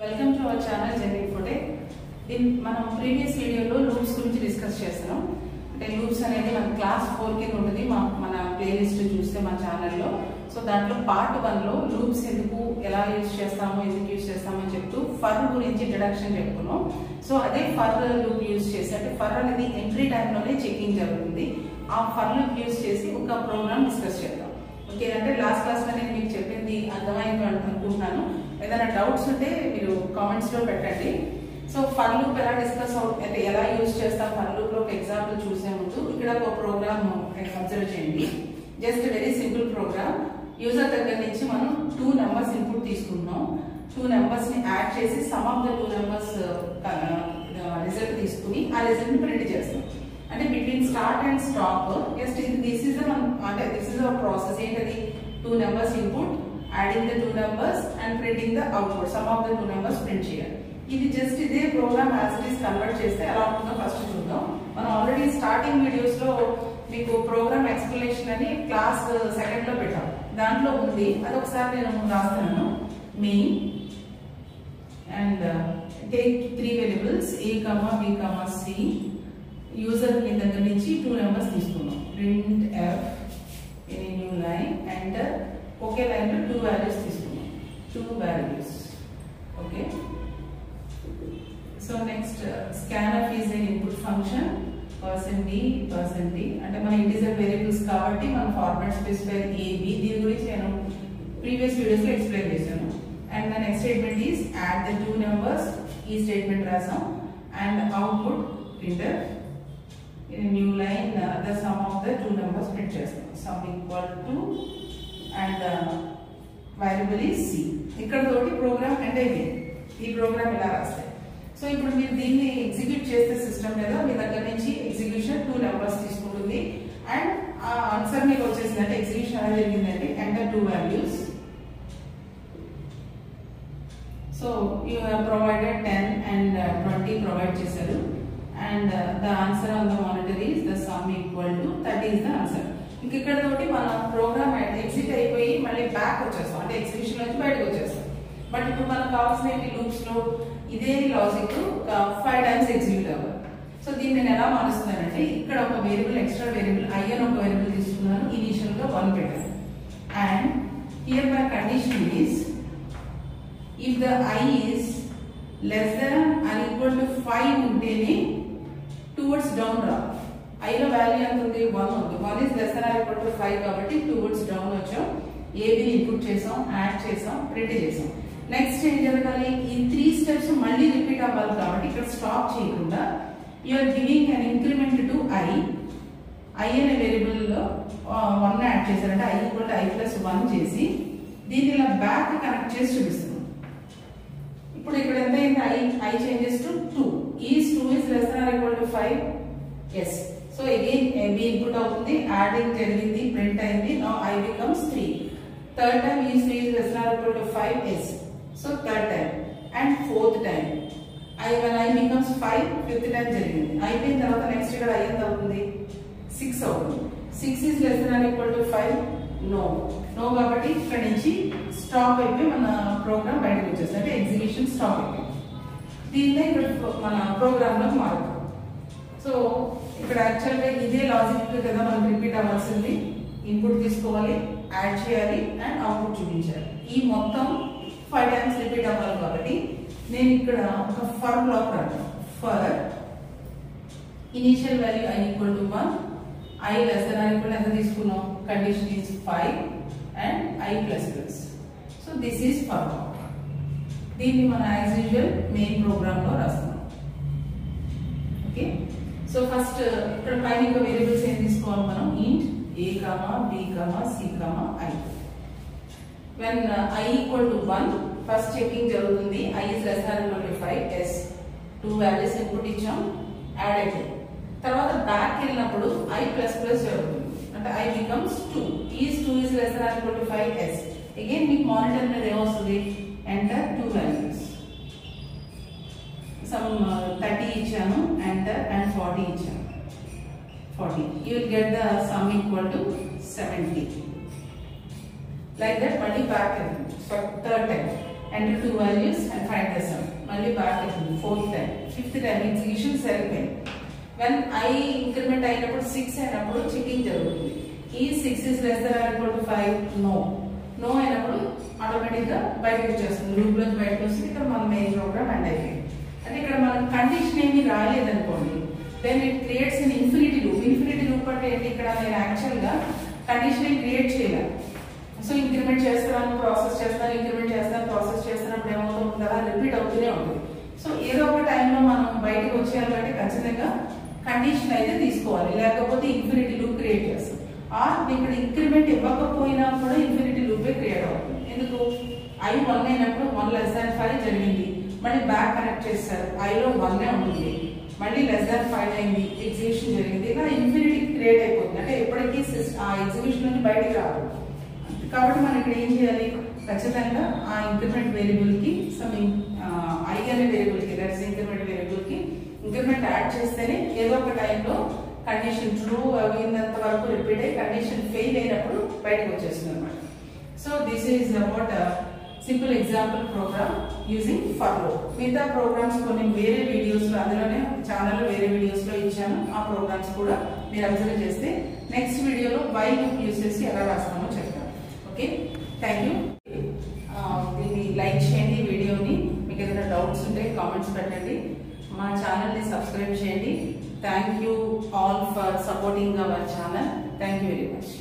Welcome to our channel Journeying Foodie. మనం previous వీడియోలో loops గురించి డిస్కస్ చేస్తున్నాం. అంటే లూప్స్ అనేది మన క్లాస్ 4 కింద ఉంటుంది. మన ప్లేలిస్ట్ చూస్తే మన ఛానల్లో. సో దాంట్లో పార్ట్ 1లో లూప్స్ ఎందుకు, ఎలా యూజ్ చేస్తామో, ఎందుకు యూజ్ చేస్తామో అని చెప్తూ ఫర్ గురించి ఇంట్రడక్షన్ చెప్పుకున్నాం. సో అదే ఫర్ లూప్ యూజ్ చేసి, అంటే ఫర్ అనేది ఎంట్రీ టైంలోనే చెకింగ్ జరుగుతుంది. ఆ ఫర్ లూప్ యూజ్ చేసి ఒక ప్రోగ్రామ్ డిస్కస్ చేద్దాం. ఓకే, అంటే లాస్ట్ క్లాస్లో నేను మీకు చెప్పింది అర్థమైంది అనుకుంటున్నాను. ఏదైనా డౌట్స్ ఉంటే మీరు కామెంట్స్లో పెట్టండి. సో ఫర్ లూప్ ఎలా డిస్కస్ అంటే ఎలా యూజ్ చేస్తాం, ఫర్ లూప్ లో ఒక ఎగ్జాంపుల్ చూసే ముందు ఇక్కడ ఒక ప్రోగ్రామ్ అబ్జర్వ్ చేయండి. Just very simple program. User దగ్గర నుంచి మనం 2 నెంబర్స్ ఇన్పుట్ తీసుకుంటున్నాం. 2 నెంబర్స్ ని యాడ్ చేసి sum of the 2 numbers result తీసుకుని ఆ రిజల్ట్ ని ప్రింట్ చేస్తాం. అంటే between start and stop just this is our process. ఏంటది? 2 numbers input, adding the 2 numbers and printing the output. Sum of the 2 numbers print చేయాలి. ఇది just ఇదే program as it is convert చేస్తే ఎలా ఉంటుందో ఫస్ట్ చూద్దాం. మనం ఆల్రెడీ స్టార్టింగ్ వీడియోస్ లో మీకు ప్రోగ్రామ్ ఎక్స్ప్లెనేషన్ అని క్లాస్ 2nd లో పెట్టాం. దాంట్లో ఉంది, అది ఒకసారి నేను రాస్తాను. Main and take 3 variables a, b, c. User మీ దగ్గర నుంచి 2 నెంబర్స్ తీసుకున్నాం. Print f in a new line, enter. ఒకే లైన్ లో 2 వాల్యూస్ తీసుకున్నాం. 2 values. Okay, so next scanf is an input function. %d అంటే మన ఇంటిజర్ వేరియబుల్స్ కాబట్టి మన ఫార్మాట్ స్పెసిఫైర్ a, b. దీని గురించి నేను ప్రీవియస్ వీడియోస్ లో ఎక్స్ప్లెయిన్ చేశాను. And the next statement is add the 2 numbers. ఈ స్టేట్మెంట్ రాసాం. And output printer in a new line the sum of the 2 numbers print చేస్తాం. sum equal to and variable is c. ఇక్కడ తోటి programme end అయింది. ఈ programme ఇలా రాస్తే, so ఇప్పుడు మీరు దీన్ని ఎగ్జిక్యూట్ చేస్తే సిస్టమ్ మీద మీ దగ్గర నుంచి ఎగ్జిక్యూషన్ 2 నెంబర్స్ తీసుకుంటుంది. అండ్ ఆ ఆన్సర్ మీకు వచ్చేసింది. అంటే ఎగ్జిక్యూషన్ అనేది జరిగిందండి. Enter 2 values. So you have provided 10 and 20 provide చేశారు. And the answer on the monitor is the sum equal to 30 is the answer. ఇంక ఇక్కడ తోటి మన ప్రోగ్రామ్ ఎగ్జిట్ అయిపోయి మళ్ళీ బ్యాక్ వచ్చేస్తాం. అంటే ఎగ్జిక్యూషన్ నుంచి బయటకు వచ్చేస్తాం. బట్ ఇప్పుడు మనకు కావాల్సిన లూప్స్ లో ఇదే లాజిక్ 5 టైమ్స్ ఎగ్జిక్యూట్ అవ్వాలి. సో దీన్ని నేను ఎలా మారుస్తున్నానంటే, ఇక్కడ ఒక వేరియబుల్, ఎక్స్ట్రా వేరియబుల్ i అని ఒక వేరియబుల్ తీసుకున్నాను. ఇనిషియల్ గా 1 పెట్టాను. And here my condition is if the i is less than or equal to 5 ఉంటేనే టువర్డ్స్ డౌన్ రా. i లో వాల్యూ ఎంత ఉంది? 1 ఉంది. 1 is less than or equal to 5 కాబట్టి టువర్డ్స్ డౌన్ వచ్చాం. ఏబిని ఇన్పుట్ చేసాం, యాడ్ చేసాం, ప్రింట్ చేసాం. నెక్స్ట్ ఏం జరగాలి? ఈ 3 స్టెప్స్ మళ్ళీ రిపీట్ అవ్వాలి కాబట్టి ఇక్కడ స్టాప్ చేయకుండా you are giving an increment to i అనే వేరియబుల్ లో 1 యాడ్ చేశారంటే i equal to i plus 1 చేసి దీన్ని ఇలా బ్యాక్ కనెక్ట్ చేసి చూపిస్తున్నాం. ఇప్పుడు ఇక్కడ ఎంత అయింది? i changes to 2. Is 2 is less than or equal to 5. yes. So again b input అవుతుంది, యాడింగ్ జరిగింది, ప్రింట్ అయింది. Now i becomes 3. Third time is 3 is less than or equal to 5. yes. So third time and fourth time when i becomes 5, fifth time జరిగింది. అయిపోయిన తర్వాత next ఇక్కడ i ఎంత అవుతుంది? 6 అవుతుంది. 6 is less than or equal to 5. No కాబట్టి ఇక్కడ నుంచి స్టాప్ అయిపోయి మన ప్రోగ్రామ్ బయటకు వచ్చేస్తుంది. అంటే ఎగ్జిక్యూషన్ స్టాప్ అయిపోయింది. దీన్నే ఇక్కడ మన ప్రోగ్రామ్ లో మారుతాం. సో ఇక్కడ యాక్చువల్గా ఇదే లాజిక్ కదా మనకు రిపీట్ అవ్వాల్సింది. ఇన్పుట్ తీసుకోవాలి, యాడ్ చేయాలి అండ్ అవుట్పుట్ చూపించాలి. ఈ మొత్తం 5 టైమ్స్ రిపీట్ అవ్వాలి కాబట్టి నేను ఇక్కడ ఒక ఫర్ బ్లాక్ రాను. For initial value i equal to 1, i less than or equal ఎంత తీసుకున్నాం? Condition is 5 and i plus plus. So this is for block. దీన్ని మన యాజ్ యూజువల్ మెయిన్ ప్రోగ్రామ్ లో రాస్తున్నాం. ఓకే, సో ఫస్ట్ ఇక్కడ పైన ఇంకా వేరియబుల్స్ ఏం తీసుకోవాలి మనం? ఇంట్ a, b, c, i. when i equal to 1 first checking జరుగుతుంది. i is less than or equal to 5. yes. 2 values input ఇచ్చాం, యాడ్ అయితే తర్వాత బ్యాక్ వెళ్ళినప్పుడు i ప్లస్ ప్లస్ జరుగుతుంది. అంటే i becomes 2. is 2 is less than or equal to 5. yes. Again మీకు monitor మీద ఏమొస్తుంది? Enter 2 values. సమ్ 30 ఇచ్చాను, ఎంటర్ అండ్ 40 ఇచ్చాను. 40. you will get the sum equal to 70. like that మళ్ళీ back third time enter two values and find the sum. మళ్ళీ back అవుతుంది 4th time 5th time execution సరిపోయింది. when I increment అయినప్పుడు 6 అయినప్పుడు checking జరుగుతుంది. ఈ 6 is less than or equal to 5 no అయినప్పుడు automatic గా బయటకు వచ్చేస్తుంది. లూప్ లో బయటకు వస్తుంది. ఇక్కడ మన మెయిన్ ప్రోగ్రామ్ ఎండ్ అయిపోయింది. అంటే ఇక్కడ మనం కండిషన్ ఏమీ రాలేదనుకోండి, then it creates an infinity loop. Infinity loop అంటే ఏంటి, ఇక్కడ నేను యాక్చువల్ గా కండిషన్ క్రియేట్ చేయాలి. సో ఇంక్రిమెంట్ చేస్తున్నాను, ప్రాసెస్ చేస్తాను, ఇంక్రిమెంట్ చేస్తాను, ప్రాసెస్ చేస్తున్నప్పుడు ఏమవుతుంది కదా, రిపీట్ అవుతూనే ఉంటుంది. సో ఏదో ఒక టైంలో మనం బయటకు వచ్చేయాలంటే ఖచ్చితంగా కండిషన్ అయితే తీసుకోవాలి, లేకపోతే ఇన్ఫినిటీ లూప్ క్రియేట్ చేస్తాం. ఆర్ ఇక్కడ ఇంక్రిమెంట్ ఇవ్వకపోయినా కూడా ఇన్ఫినిటీ లూపే క్రియేట్ అవుతుంది. ఎందుకు, I 1 అయినప్పుడు 1 less than 5 జరిగింది, మళ్ళీ బ్యాక్ కనెక్ట్ చేస్తారు, ఐలో 1 ఉంటుంది, మళ్ళీ less than 5 అయింది, ఎగ్జిక్యూషన్ జరిగింది. ఇలా ఇన్ఫినిటీ క్రియేట్ అయిపోతుంది. అంటే ఎప్పటికీ ఆ ఎగ్జిక్యూషన్ నుంచి బయటకు రాదు. కాబట్టి మనం ఇక్కడ ఏం చేయాలి, ఖచ్చితంగా ఆ ఇంక్రిమెంట్ వేరియబుల్ కి సమ్ I అనే వేరియబుల్ కి, దట్స్ ఇంక్రిమెంట్ వేరియబుల్ కి ఇంక్రిమెంట్ యాడ్ చేస్తేనే ఏదో ఒక టైంలో కండిషన్ ట్రూ అయినంత వరకు రిపీట్ అయ్యి కండిషన్ ఫెయిల్ అయినప్పుడు బయటకు వచ్చేస్తుంది అనమాట. So this is about simple example programme using for loop. మిగతా ప్రోగ్రామ్స్ కొన్ని వేరే వీడియోస్ లో, అందులోనే ఛానల్లో వేరే వీడియోస్ లో ఇచ్చాను. ఆ ప్రోగ్రామ్స్ కూడా మీరు అబ్జర్వ్ చేస్తే నెక్స్ట్ వీడియోలో వై లూప్ యూజ్ చేసి ఎలా రాస్తామో చెప్తాను. Okay, thank you. దీన్ని లైక్ చేయండి, వీడియోని. మీకు ఏదైనా డౌట్స్ ఉంటే కామెంట్స్ పెట్టండి. మా ఛానల్ని సబ్స్క్రైబ్ చేయండి. Thank you all for supporting our channel. Thank you very much.